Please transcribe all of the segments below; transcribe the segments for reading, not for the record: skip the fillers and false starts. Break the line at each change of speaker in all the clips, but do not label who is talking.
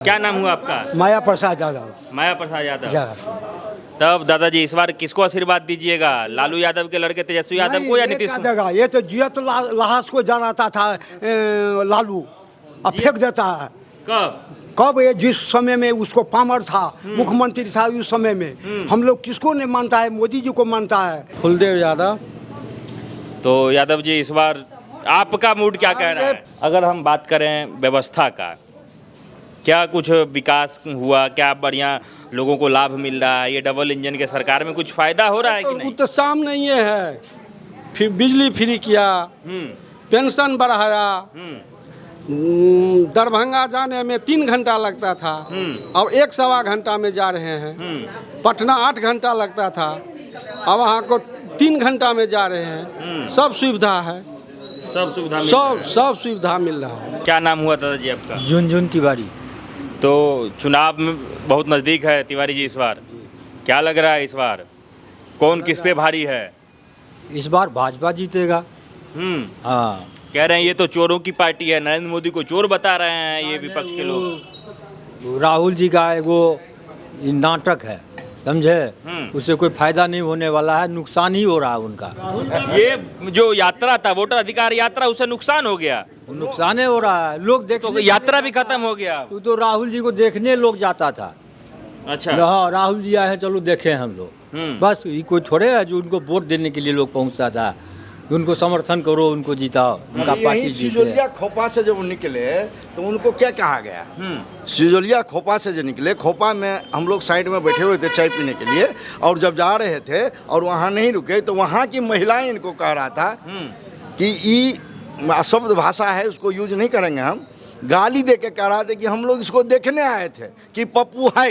क्या नाम हुआ आपका?
माया प्रसाद यादव।
माया प्रसाद यादव। तब दादाजी इस बार किसको आशीर्वाद दीजिएगा? लालू यादव के लड़के तेजस्वी यादव को या नीतीश कुमार?
जगह ये तो जियत लाश को जलाता था लालू, अब फेंक देता है। कब ये जिस समय में उसको पामर था, मुख्यमंत्री था, उस समय में हम लोग किसको नहीं मानता है? मोदी जी को मानता है।
फुलदेव यादव।
तो यादव जी इस बार आपका मूड क्या कह रहा है? अगर हम बात करें व्यवस्था का, क्या कुछ विकास हुआ? क्या बढ़िया लोगों को लाभ मिल रहा है? ये डबल इंजन के सरकार में कुछ फायदा हो रहा है कि नहीं?
तो शाम नहीं है, फिर बिजली फ्री किया, पेंशन बढ़ाया, दरभंगा जाने में 3 घंटा लगता था, अब 1 सवा घंटा में जा रहे हैं। पटना 8 घंटा लगता था, अब वहाँ को 3 घंटा में जा रहे हैं। सब सुविधा है,
सब सुविधा
सब सुविधा मिल रहा है।
क्या नाम हुआ दादाजी आपका?
झुनझुन तिवारी।
तो चुनाव में बहुत नज़दीक है तिवारी जी, इस बार क्या लग रहा है? इस बार कौन किस पे भारी है?
इस बार भाजपा जीतेगा। हाँ,
कह रहे हैं ये तो चोरों की पार्टी है, नरेंद्र मोदी को चोर बता रहे हैं ये विपक्ष के लोग।
राहुल जी का वो नाटक है, समझे? उससे कोई फायदा नहीं होने वाला है, नुकसान ही हो रहा है उनका।
ये जो यात्रा था, वोटर अधिकार यात्रा, उससे नुकसान हो गया।
नुकसान ही हो रहा है, लोग देख
तो यात्रा भी खत्म हो गया।
तो राहुल जी को देखने लोग जाता था।
अच्छा,
हाँ, राहुल जी आए हैं, चलो देखें हम लोग। बस ये कोई थोड़े है जो उनको वोट देने के लिए लोग पहुंचता था। उनको समर्थन करो, उनको जिताओ, उनका पार्टी जीते।
सिजोलिया खोपा से जब निकले तो उनको क्या कहा गया? सिजोलिया खोपा से जो निकले, खोपा में हम लोग साइड में बैठे हुए थे चाय पीने के लिए, और जब जा रहे थे और वहाँ नहीं रुके तो वहाँ की महिलाएं इनको कह रहा था कि ये अशुद्ध भाषा है, उसको यूज नहीं करेंगे हम। गाली दे के कह रहा था कि हम लोग इसको देखने आए थे कि पप्पू है।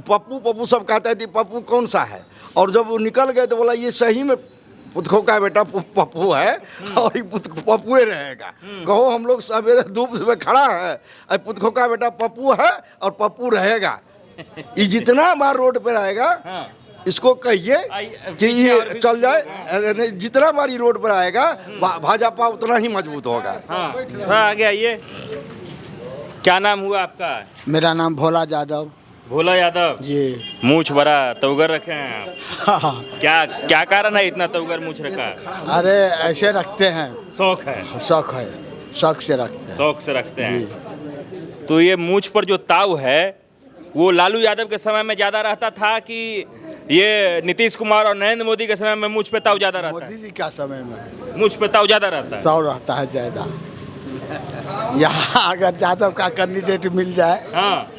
पप्पू पप्पू सब कहते थे, पप्पू कौन सा है? और जब वो निकल गए तो बोला ये सही में पुतखो का बेटा पप्पू है और पप्पू रहेगा। कहो हम लोग सवेरे धूप में खड़ा है, पुतखो का बेटा पप्पू है और पप्पू रहेगा। ये जितना बार रोड पे रहेगा, इसको कहिए कि ये चल जाए। जितना बार ये रोड पर आएगा, भाजपा उतना ही मजबूत होगा।
आगे आइए। क्या नाम हुआ आपका?
मेरा नाम भोला यादव।
भोला यादव
जी।
मूछ बड़ा तौगर रखे हैं आप। क्या क्या कारण है इतना तौगर मूछ रखा?
अरे ऐसे रखते हैं,
शौक है।
शौक है, शौक से रखते हैं।
शौक से रखते हैं। तो ये मूछ पर जो ताव है वो लालू यादव के समय में ज्यादा रहता था कि ये नीतीश कुमार और नरेंद्र मोदी के समय में मूछ पे ताव ज्यादा रहता है?
मोदी जी का समय में
मूछ पे ताव ज्यादा रहता है।
ताव रहता है ज्यादा। यहाँ अगर यादव का कैंडिडेट मिल जाए, हाँ,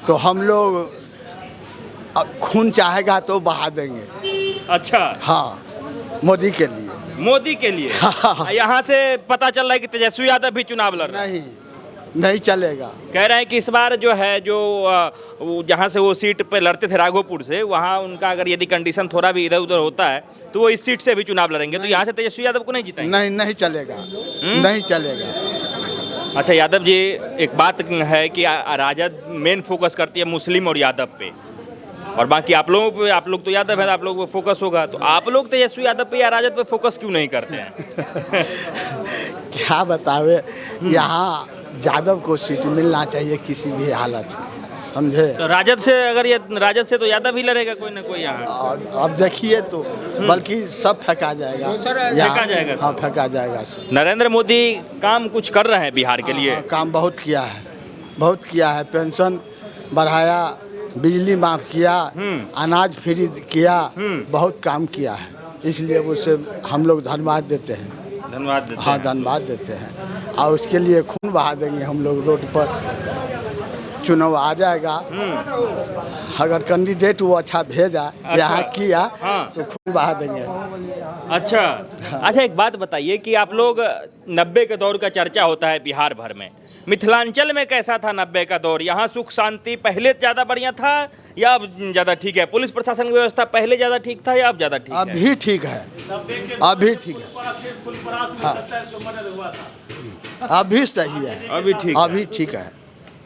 तो हम लोग खून चाहेगा तो बहा देंगे।
अच्छा,
हाँ, मोदी के लिए।
मोदी के लिए। हाँ। यहाँ से पता चल रहा है कि तेजस्वी यादव भी चुनाव लड़ रहे हैं।
नहीं चलेगा।
कह रहे हैं कि इस बार जो है, जो जहाँ से वो सीट पे लड़ते थे राघोपुर से, वहाँ उनका अगर यदि कंडीशन थोड़ा भी इधर उधर होता है तो वो इस सीट से भी चुनाव लड़ेंगे। तो यहाँ से तेजस्वी यादव को नहीं जिताएंगे?
नहीं चलेगा, नहीं चलेगा।
अच्छा यादव जी, एक बात है कि राजद मेन फोकस करती है मुस्लिम और यादव पे, और बाकी आप लोगों पे, आप लोग तो यादव है, आप लोग पे फोकस होगा। तो आप लोग तेजस्वी यादव पे या राजद पे फोकस क्यों नहीं करते हैं?
क्या बतावे, यहाँ यादव को सीट मिलना चाहिए किसी भी हालत में, समझे?
तो राजद से, अगर ये राजद से तो यादव ही लड़ेगा कोई ना कोई यहाँ।
अब देखिए तो बल्कि सब फेंका जाएगा।
फेंका जाएगा?
हाँ, फेंका जाएगा।
नरेंद्र मोदी काम कुछ कर रहे हैं बिहार के लिए?
काम बहुत किया है, बहुत किया है। पेंशन बढ़ाया, बिजली माफ किया, अनाज फ्री किया, बहुत काम किया है। इसलिए उससे हम लोग धन्यवाद देते हैं।
धन्यवाद देते हैं।
हाँ, धन्यवाद देते हैं। और उसके लिए खून बहा देंगे हम लोग रोड पर। चुनाव आ जाएगा, अगर कैंडिडेट वो अच्छा भेजा, अच्छा, यहाँ किया, तो खून बहा देंगे।
अच्छा, अच्छा एक बात बताइए कि आप लोग 90 के दौर का चर्चा होता है बिहार भर में, मिथिलांचल में कैसा था 90 का दौर? यहाँ सुख शांति पहले ज़्यादा बढ़िया था या अब ज़्यादा ठीक है? पुलिस प्रशासन की व्यवस्था पहले ज़्यादा ठीक था या अब ज़्यादा ठीक है?
अभी ठीक है, अभी ठीक है। हाँ, अभी सही है,
अभी ठीक,
अभी ठीक है।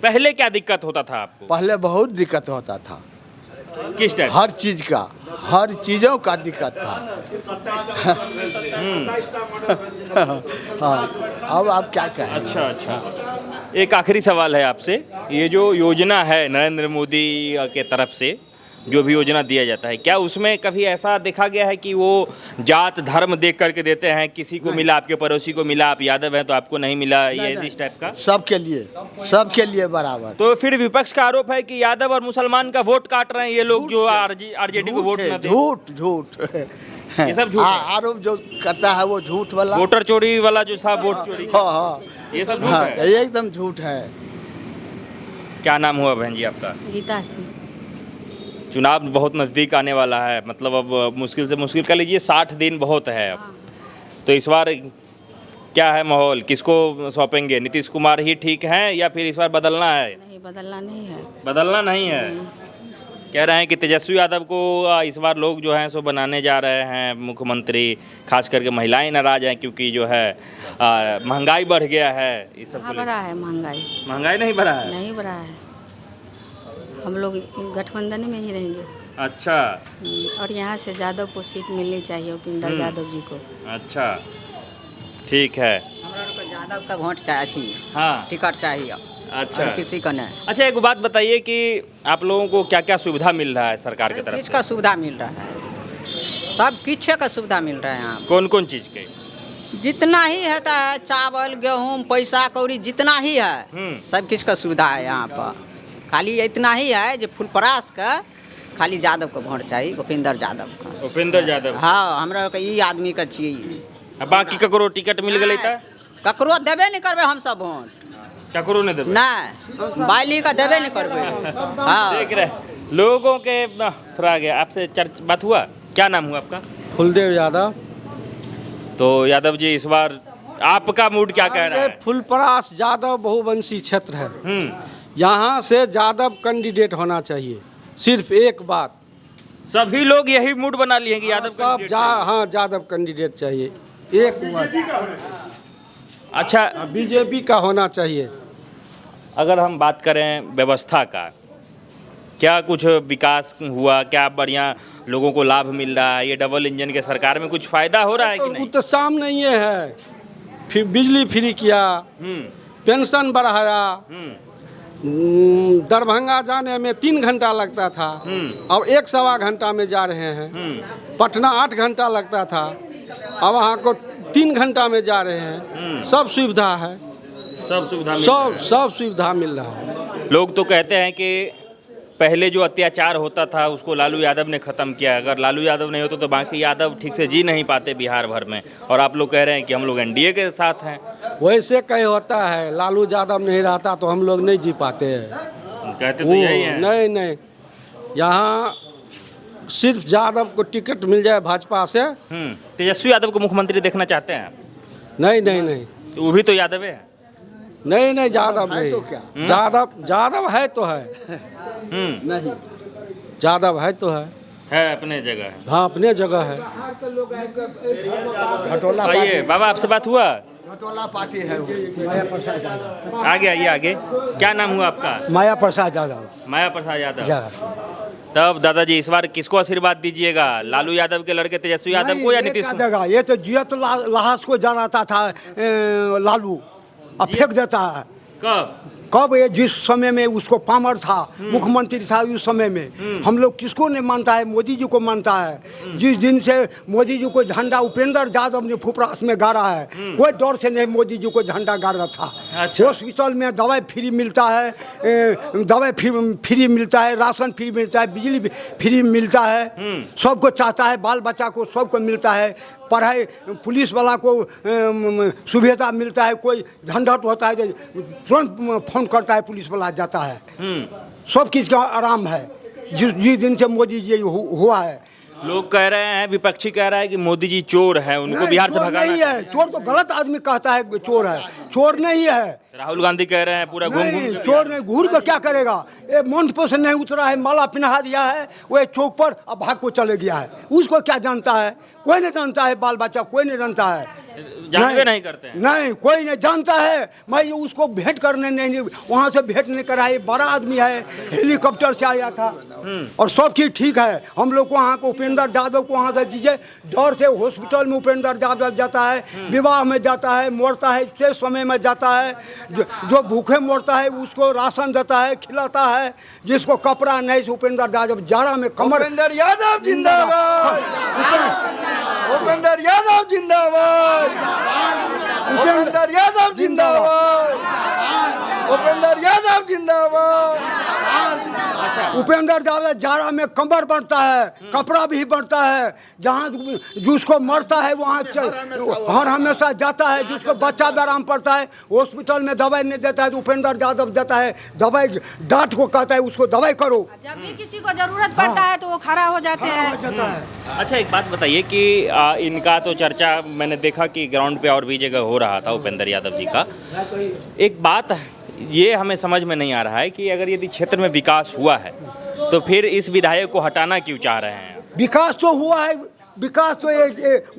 पहले क्या दिक्कत होता था आपको?
पहले बहुत दिक्कत होता था।
किस टाइप?
हर चीज का, हर चीजों का दिक्कत था। हाँ, अब आप क्या कहें?
अच्छा, एक आखिरी सवाल है आपसे, ये जो योजना है नरेंद्र मोदी के तरफ से जो भी योजना दिया जाता है, क्या उसमें कभी ऐसा देखा गया है कि वो जात धर्म देख करके देते हैं, किसी को मिला आपके पड़ोसी को मिला, आप यादव हैं तो आपको नहीं मिला, ये इस टाइप का?
सबके लिए बराबर।
तो फिर विपक्ष का आरोप है कि यादव और मुसलमान का वोट काट रहे हैं ये लोग जो आरजेडी को वोट न दें।
झूठ
ये सब झूठ है।
आरोप जो करता है वो झूठ वाला,
वोटर चोरी वाला जो था, वोट चोरी,
हाँ
ये सब झूठ है,
एकदम झूठ है।
क्या नाम हुआ बहन जी आपका?
गीता सिंह।
चुनाव बहुत नज़दीक आने वाला है, मतलब अब मुश्किल से मुश्किल कर लीजिए 60 दिन बहुत है अब, तो इस बार क्या है माहौल, किसको सौंपेंगे? नीतीश कुमार ही ठीक हैं या फिर इस बार बदलना है?
नहीं, बदलना नहीं है।
बदलना नहीं है। कह रहे हैं कि तेजस्वी यादव को इस बार लोग जो हैं सो बनाने जा रहे हैं मुख्यमंत्री, खास करके महिलाएं नाराज हैं क्योंकि जो है महंगाई बढ़ गया है, इस सब को लेकर।
बढ़ा है महंगाई?
महंगाई नहीं बढ़ा है?
नहीं बढ़ा है, हम लोग गठबंधन में ही रहेंगे।
अच्छा।
और यहाँ से यादव को सीट मिलनी चाहिए, उपिंदर यादव जी को।
अच्छा, ठीक है।
हमरा को यादव का वोट चाहिए,
हाँ,
टिकट चाहिए।
अच्छा,
और किसी को नहीं।
अच्छा एक बात बताइए कि आप लोगों को क्या क्या सुविधा मिल रहा है सरकार की तरफ
किसका
से?
सुविधा मिल रहा है, सब पीछे का सुविधा मिल रहा है यहाँ।
कौन कौन चीज़ के?
जितना ही है चावल गेहूँ पैसा कौड़ी जितना ही है, सब किसका सुविधा है यहाँ पर। खाली इतना ही है जो फुलपरास का खाली यादव को वोट चाहिए, उपिंदर यादव का।
उपेंद्र यादव?
हाँ, हमरा के ई आदमी का चाहिए।
अब बाकी ककरो टिकट मिल गई था?
ककरो देबे नहीं करबे हम सब वोट,
ककरो ने देबे
नहीं बाली का देबे नहीं करबे। हाँ,
देख रहे लोगों के थोड़ा आगे आपसे बात हुआ। क्या नाम हुआ आपका?
फुलदेव यादव।
तो यादव जी इस बार आपका मूड क्या कह रहा है?
फुलपरास यादव बहुवंशी क्षेत्र है, यहाँ से यादव कैंडिडेट होना चाहिए, सिर्फ एक बात।
सभी लोग यही मूड बना लिए कि यादव
सब
कैंडिडेट चाहिए।
हाँ यादव कैंडिडेट चाहिए, एक वर्ड।
अच्छा,
बीजेपी का होना चाहिए।
अगर हम बात करें व्यवस्था का, क्या कुछ विकास हुआ, क्या बढ़िया लोगों को लाभ मिल रहा है? ये डबल इंजन के सरकार में कुछ फायदा हो रहा है कि नहीं?
तो शाम नहीं है, फिर बिजली फ्री किया, पेंशन बढ़ाया, दरभंगा जाने में 3 घंटा लगता था, अब 1 सवा घंटा में जा रहे हैं। पटना 8 घंटा लगता था, अब वहाँ को 3 घंटा में जा रहे हैं। सब सुविधा है,
सब सुविधा मिल रहा है।
सब सुविधा मिल रहा है।
लोग तो कहते हैं कि पहले जो अत्याचार होता था उसको लालू यादव ने ख़त्म किया, अगर लालू यादव नहीं होता तो बाकी यादव ठीक से जी नहीं पाते बिहार भर में, और आप लोग कह रहे हैं कि हम लोग एनडीए के साथ हैं।
वैसे कहीं होता है, लालू यादव नहीं रहता तो हम लोग नहीं जी पाते हैं।
कहते तो यही है।
नहीं, यहाँ सिर्फ यादव को टिकट मिल जाए भाजपा से।
तेजस्वी यादव को मुख्यमंत्री देखना चाहते हैं आप?
नहीं,
तो वो भी तो यादव है।
नहीं यादव नहीं,
तो क्या?
यादव है तो है,
नहीं
यादव है तो है
अपने जगह है।
हाँ अपने जगह है।
घटोला
आइए बाबा, आपसे बात हुआ?
घटोला पार्टी है वो।
आगे आइए आगे। क्या नाम हुआ आपका?
माया प्रसाद यादव।
माया प्रसाद यादव। तब दादाजी इस बार किसको आशीर्वाद दीजिएगा, लालू यादव के लड़के तेजस्वी यादव को या नीतीश कुमार?
जगह ये तो जियत लाश को जलाता था लालू, अब फेंक देता है। कब ये जिस समय में उसको पामर था, मुख्यमंत्री था, उस समय में हम लोग किसको नहीं मानता है? मोदी जी को मानता है। जिस दिन से मोदी जी को झंडा उपेंद्र यादव ने फुफरास में गाड़ा है, कोई डर से नहीं मोदी जी को झंडा गाड़ा था।
अच्छा।
हॉस्पिटल में दवाई फ्री मिलता है, दवाई फ्री मिलता है, राशन फ्री मिलता है, बिजली फ्री मिलता है, सबको चाहता है, बाल बच्चा को सबको मिलता है, पढ़ाई पुलिस वाला को सुविधा मिलता है, कोई झंझट होता है तुरंत फोन करता है, पुलिस वाला जाता है, सब चीज़ का आराम है जिस दिन से मोदी जी हुआ है।
लोग कह रहे हैं, विपक्षी कह रहा है कि मोदी जी चोर हैं, उनको बिहार से भगाना
नहीं है। चोर तो गलत आदमी कहता है चोर है, चोर नहीं है।
राहुल गांधी कह रहे हैं पूरा घूम घूम के
चोर नहीं, घूर कर क्या करेगा? ये मंच पर से नहीं उतरा है, माला पहना दिया है, वो चौक पर अब भाग को चले गया है, उसको क्या जानता है? कोई नहीं जानता है, बाल बच्चा कोई नहीं जानता है,
जानबे नहीं करते हैं।
नहीं कोई नहीं जानता है। मैं उसको भेंट करने नहीं, वहाँ से भेंट नहीं कराई, बड़ा आदमी है, हेलीकॉप्टर से आया था। और सब चीज़ ठीक है। हम लोग को वहाँ को उपेंद्र यादव को वहाँ से दीजिए। डर से हॉस्पिटल में उपेंद्र यादव जाता है, विवाह में जाता है, मरता है, से समय में जाता है। जो भूखे मरता है उसको राशन देता है, खिलाता है। जिसको कपड़ा नहीं से उपेंद्र यादव जाड़ा में कमर।
उपेंद्र यादव जिंदाबाद, उपेंद्र यादव जिंदाबाद, उपेंद्र यादव जिंदाबाद, उपेंद्र यादव जिंदाबाद।
उपेंद्र यादव जाड़ा में कमर बनता है, कपड़ा भी बनता है। जहाँ जिसको मरता है वहाँ हर हमेशा जाता है। जिसको बच्चा भी आराम पड़ता है, हॉस्पिटल में दवाई नहीं देता है तो उपेंद्र यादव देता है दवाई। डांट को कहता है उसको दवाई करो।
जब भी किसी को जरूरत पड़ता है तो वो खड़ा हो जाते हैं।
अच्छा, एक बात बताइए कि इनका तो चर्चा मैंने देखा कि ग्राउंड पे और भी जगह हो रहा था उपेंद्र यादव जी का। एक बात ये हमें समझ में नहीं आ रहा है कि अगर यदि क्षेत्र में विकास हुआ है तो फिर इस विधायक को हटाना क्यों चाह रहे हैं?
विकास तो हुआ है, विकास तो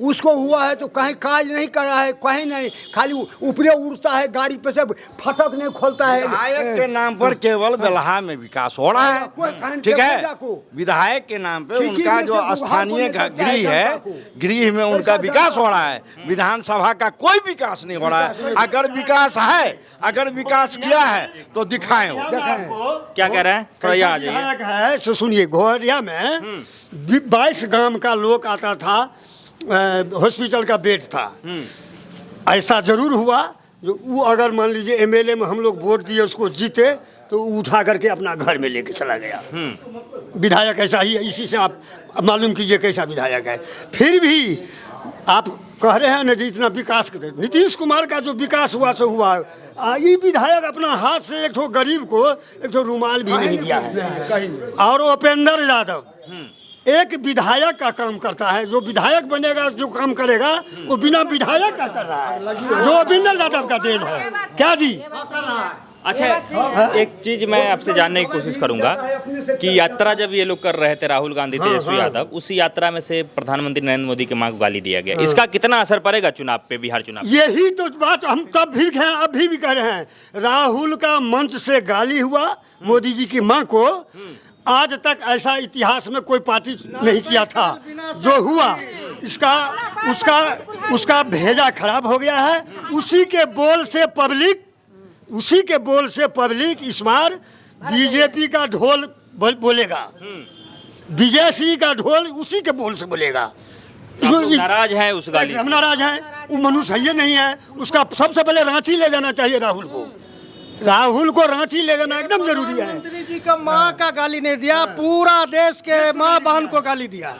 उसको हुआ है तो कहीं काज नहीं कर रहा है, कहीं नहीं, खाली ऊपरे उड़ता है, गाड़ी पे से फटक नहीं खोलता है।
विधायक के नाम पर केवल बेल्हा में विकास हो रहा है, ठीक है। विधायक के नाम पे उनका जो स्थानीय गृह है, गृह में उनका विकास हो रहा है। विधानसभा का कोई विकास नहीं हो रहा है। अगर विकास है, अगर विकास किया है तो दिखाएं वो।
क्या कह रहे हैं? थोड़ा यहाँ आ जाइए।
है सो सुनिए, घोरिया में 22 गांव का लोग आता था, हॉस्पिटल का बेड था। ऐसा जरूर हुआ जो वो अगर मान लीजिए एमएलए में हम लोग वोट दिए, उसको जीते तो वो उठा करके अपना घर में लेके चला गया। विधायक ऐसा ही है, इसी से आप मालूम कीजिए कैसा विधायक है। फिर भी आप कह रहे हैं ना जी इतना विकास करते, नीतीश कुमार का जो विकास हुआ सो हुआ। ये विधायक अपना हाथ से एक ठो गरीब को एक ठो रुमाल भी नहीं दिया है। और उपेंद्र यादव एक विधायक का काम करता है। जो विधायक बनेगा, जो काम करेगा वो बिना विधायक का कर रहा है, जो उपेंद्र यादव का देन है। क्या जी?
अच्छा, एक चीज मैं आपसे जानने की कोशिश करूंगा कि यात्रा जब ये लोग कर रहे थे, राहुल गांधी, तेजस्वी यादव, उसी यात्रा में से प्रधानमंत्री नरेंद्र मोदी की मां को गाली दिया गया। इसका कितना असर पड़ेगा चुनाव पे, बिहार चुनाव?
यही तो बात हम तब भी कहें, अभी भी कह रहे हैं। राहुल का मंच से गाली हुआ मोदी जी की मां को। आज तक ऐसा इतिहास में कोई पार्टी नहीं किया था। जो हुआ उसका भेजा खराब हो गया है। उसी के बोल से पब्लिक इस बार बीजेपी का ढोल बोलेगा। विजय सिंह का ढोल उसी के बोल से बोलेगा।
नाराज है उस गाली से?
हम नाराज हैं। वो मनुष्य है नहीं है। उसका सबसे पहले रांची ले जाना चाहिए। राहुल को रांची ले जाना एकदम जरूरी है।
मंत्री जी का माँ का गाली नहीं दिया, पूरा देश के माँ बहन को गाली दिया।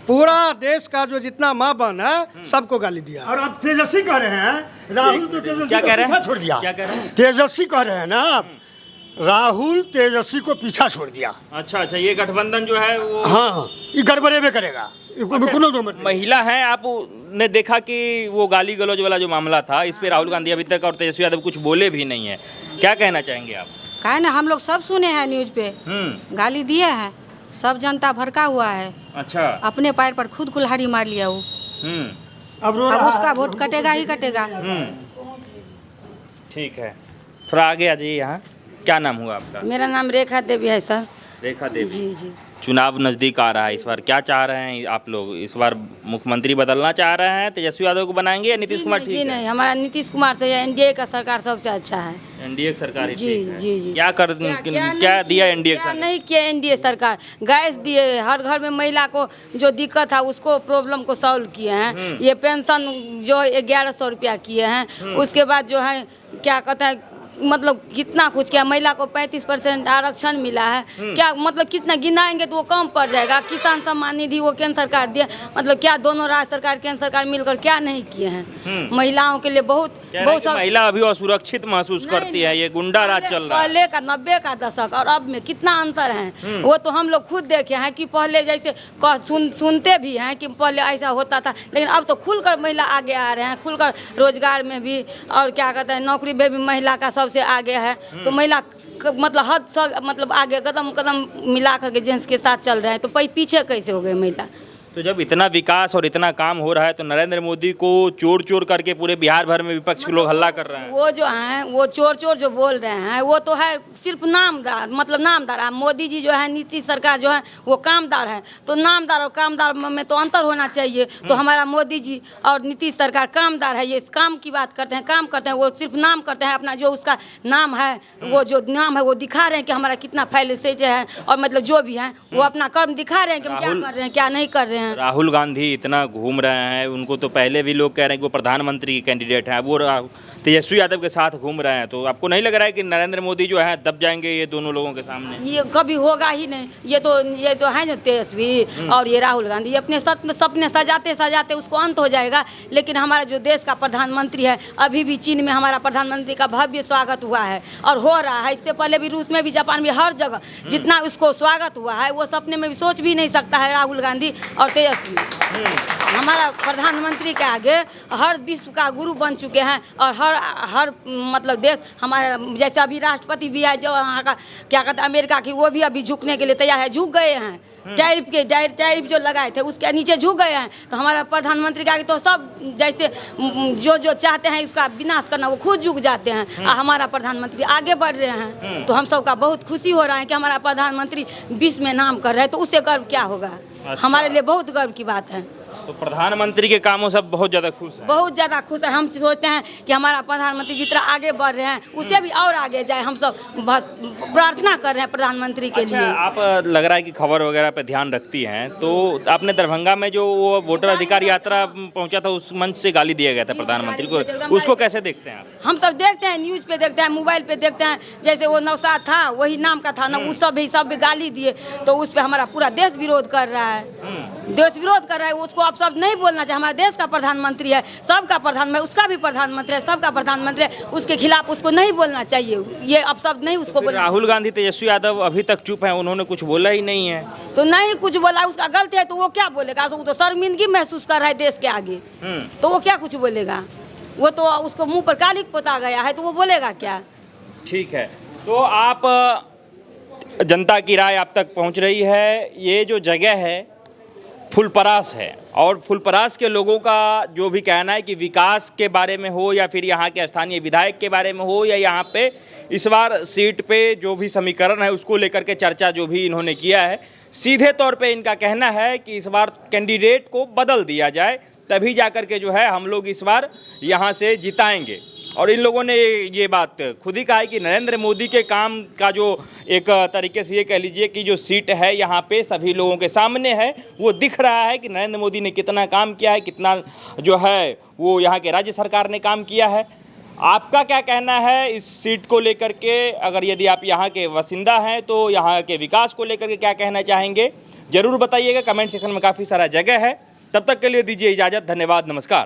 पूरा देश का जो जितना माँ बहन है सबको गाली दिया।
और अब तेजस्वी कह रहे हैं राहुल तो तेजस्वी
क्या कह रहे हैं?
छोड़ दिया।
क्या कह रहे हैं?
तेजस्वी कह रहे हैं ना, राहुल तेजस्वी को पीछा छोड़ दिया।
अच्छा, ये गठबंधन जो है वो,
हाँ, ये गड़बड़े में करेगा।
महिला है, आपने देखा कि वो गाली गलौज वाला जो मामला था, इस पे राहुल गांधी अभी तक और तेजस्वी यादव कुछ बोले भी नहीं है। क्या कहना चाहेंगे आप?
कहे ना, हम लोग सब सुने हैं न्यूज पे, गाली दिए हैं, सब जनता भड़का हुआ है।
अच्छा,
अपने पैर पर खुद कुल्हाड़ी मार लिया वो।
अब
उसका वोट कटेगा ही कटेगा।
ठीक है, थोड़ा आगे आ जाइए। यहाँ क्या नाम हुआ आपका?
मेरा नाम रेखा देवी है सर।
रेखा देवी
जी जी।
चुनाव नज़दीक आ रहा है, इस बार क्या चाह रहे हैं आप लोग? इस बार मुख्यमंत्री बदलना चाह रहे हैं, तेजस्वी यादव को बनाएंगे या नीतीश कुमार? ठीक
जी
है?
नहीं, हमारा नीतीश कुमार से एनडीए का सरकार सबसे अच्छा है।
एनडीए सरकार ही
जी
ठीक है।
जी जी।
क्या दिया एनडीए सरकार?
नहीं किया एनडीए सरकार। गैस दिए, हर घर में महिला को जो दिक्कत है उसको प्रॉब्लम को सॉल्व किए हैं। ये पेंशन जो 1100 रुपया किए हैं। उसके बाद जो है क्या कहते हैं, मतलब कितना कुछ किया। महिला को 35% आरक्षण मिला है। क्या मतलब कितना गिनाएंगे तो वो कम पड़ जाएगा। किसान सम्मान निधि वो केंद्र सरकार दिया। मतलब क्या दोनों राज्य सरकार केंद्र सरकार मिलकर क्या नहीं किए हैं महिलाओं के लिए? बहुत
महिला अभी असुरक्षित महसूस करती है। ये गुंडा राज चल रहा है।
पहले का 90 का दशक और अब में कितना अंतर है वो तो हम लोग खुद देखे हैं कि पहले जैसे सुनते भी हैं कि पहले ऐसा होता था, लेकिन अब तो खुलकर महिला आगे आ रहे हैं। खुलकर रोजगार में भी और क्या कहते हैं नौकरी में भी महिला का सबसे आगे है। तो महिला मतलब हद से मतलब आगे कदम कदम मिला करके जेंट्स के साथ चल रहे हैं। तो पीछे कैसे हो गए महिला?
तो जब इतना विकास और इतना काम हो रहा है तो नरेंद्र मोदी को चोर चोर करके पूरे बिहार भर में विपक्ष के लोग हल्ला कर रहे हैं।
वो जो हैं वो चोर चोर जो बोल रहे हैं वो तो है सिर्फ नामदार, मतलब नामदार है। मोदी जी जो है, नीतीश सरकार जो है वो कामदार है। तो नामदार और कामदार में तो अंतर होना चाहिए। तो हमारा मोदी जी और नीतीश सरकार कामदार है, ये इस काम की बात करते हैं, काम करते हैं। वो सिर्फ नाम करते हैं, अपना जो उसका नाम है, वो जो नाम है वो दिखा रहे हैं कि हमारा कितना फैसिलिटी है, और मतलब जो भी है वो अपना कर्म दिखा रहे हैं कि हम क्या कर रहे हैं क्या नहीं कर रहे हैं।
राहुल गांधी इतना घूम रहे हैं, उनको तो पहले भी लोग कह रहे हैं कि वो प्रधानमंत्री के कैंडिडेट हैं, वो तेजस्वी यादव के साथ घूम रहे हैं। तो आपको नहीं लग रहा है कि नरेंद्र मोदी जो है दब जाएंगे ये दोनों लोगों के सामने?
ये कभी होगा ही नहीं। ये तो है जो तेजस्वी और ये राहुल गांधी, ये अपने सपने सजाते सजाते उसको अंत हो जाएगा। लेकिन हमारा जो देश का प्रधानमंत्री है, अभी भी चीन में हमारा प्रधानमंत्री का भव्य स्वागत हुआ है और हो रहा है। इससे पहले भी रूस में भी, जापान में, हर जगह जितना उसको स्वागत हुआ है वो सपने में भी सोच भी नहीं सकता है राहुल गांधी और तेजस्वी। हमारा प्रधानमंत्री के आगे हर विश्व का गुरु बन चुके हैं और हर मतलब देश हमारे, जैसे अभी राष्ट्रपति भी है जो वहाँ का क्या कहते हैं अमेरिका की, वो भी अभी झुकने के लिए तैयार है, झुक गए हैं। टैरिफ जो लगाए थे उसके नीचे झुक गए हैं। तो हमारा प्रधानमंत्री के आगे तो सब जैसे जो चाहते हैं उसका विनाश करना वो खुद झुक जाते हैं। और हमारा प्रधानमंत्री आगे बढ़ रहे हैं। तो हम सब का बहुत खुशी हो रहा है कि हमारा प्रधानमंत्री विश्व में नाम कर रहे हैं। तो उससे गर्व क्या होगा? हमारे लिए बहुत गर्व की बात है।
तो प्रधानमंत्री के कामों से बहुत ज़्यादा खुश है,
बहुत ज़्यादा खुश है। हम सोचते हैं कि हमारा प्रधानमंत्री जितना आगे बढ़ रहे हैं उससे भी और आगे जाए। हम सब बस प्रार्थना कर रहे हैं प्रधानमंत्री के लिए।
आप लग रहा है कि खबर वगैरह पे ध्यान रखती हैं, तो आपने दरभंगा में जो वो वोटर अधिकार यात्रा पहुंचा था उस मंच से गाली दिया गया था प्रधानमंत्री को, उसको कैसे देखते हैं आप?
हम सब देखते हैं, न्यूज़ पे देखते हैं, मोबाइल पे देखते हैं। जैसे वो नौशाद था वही नाम का था ना, उस सब भी गाली दिए। तो उस पर हमारा पूरा देश विरोध कर रहा है, देश विरोध कर रहा है। उसको आप सब नहीं बोलना चाहिए। हमारे देश का प्रधानमंत्री है, सबका प्रधानमंत्री, उसका भी प्रधानमंत्री है, सबका प्रधानमंत्री है। उसके खिलाफ उसको नहीं बोलना चाहिए। ये अब सब नहीं उसको बोलना।
राहुल गांधी, तेजस्वी यादव अभी तक चुप हैं, उन्होंने कुछ बोला ही नहीं है।
तो नहीं कुछ बोला, उसका गलती है तो वो क्या बोलेगा? वो तो शर्मिंदगी महसूस कर रहा है देश के आगे, तो वो क्या कुछ बोलेगा? वो तो उसको मुंह पर कालिक पोता गया है, तो वो बोलेगा क्या?
ठीक है, तो आप जनता की राय आप तक पहुंच रही है। ये जो जगह है फुलपरास है, और फुलपरास के लोगों का जो भी कहना है कि विकास के बारे में हो या फिर यहाँ के स्थानीय विधायक के बारे में हो या यहाँ पे इस बार सीट पे जो भी समीकरण है उसको लेकर के चर्चा जो भी इन्होंने किया है, सीधे तौर पे इनका कहना है कि इस बार कैंडिडेट को बदल दिया जाए, तभी जाकर के जो है हम लोग इस बार यहाँ से जिताएंगे। और इन लोगों ने ये बात खुद ही कहा है कि नरेंद्र मोदी के काम का जो एक तरीके से ये कह लीजिए कि जो सीट है यहाँ पे सभी लोगों के सामने है, वो दिख रहा है कि नरेंद्र मोदी ने कितना काम किया है, कितना जो है वो यहाँ के राज्य सरकार ने काम किया है। आपका क्या कहना है इस सीट को लेकर के? अगर यदि आप यहाँ के बासिंदा हैं तो यहाँ के विकास को लेकर के क्या कहना चाहेंगे, ज़रूर बताइएगा। कमेंट सेक्शन में काफ़ी सारा जगह है। तब तक के लिए दीजिए इजाज़त, धन्यवाद, नमस्कार।